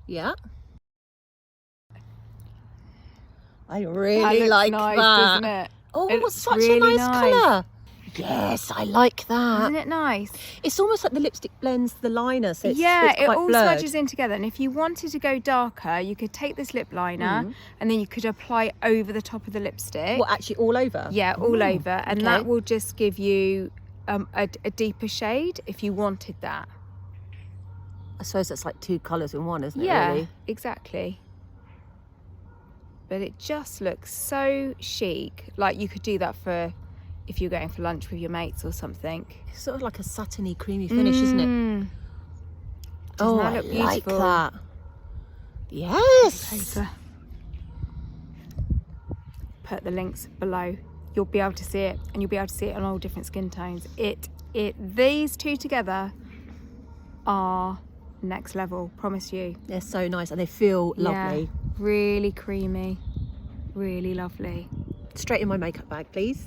Yeah. I really like nice, that. doesn't it? Oh, It's such really a nice colour. Yes, I like that. Isn't it nice? It's almost like the lipstick blends the liner, so it's, Yeah, it's it quite all blurred. smudges in together. And if you wanted to go darker, you could take this lip liner and then you could apply it over the top of the lipstick. What, actually all over? Yeah, all over. And okay. that will just give you a deeper shade if you wanted that. I suppose that's like two colours in one, isn't it, Yeah, really? exactly. But it just looks so chic. Like you could do that for if you're going for lunch with your mates or something. It's sort of like a satiny, creamy finish, isn't it? Doesn't Oh, that I look like beautiful? that. Yes. Paper. Put the links below. You'll be able to see it, and you'll be able to see it on all different skin tones. These two together are next level, promise you. They're so nice and they feel lovely. Yeah, really creamy, really lovely. Straight in my makeup bag, please.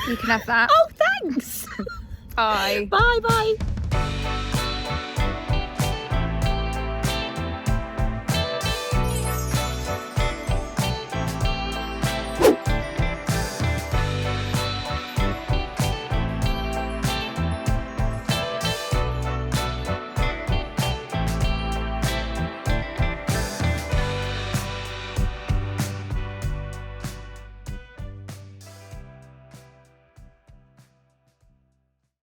You can have that. Oh, thanks. Bye. Bye, bye.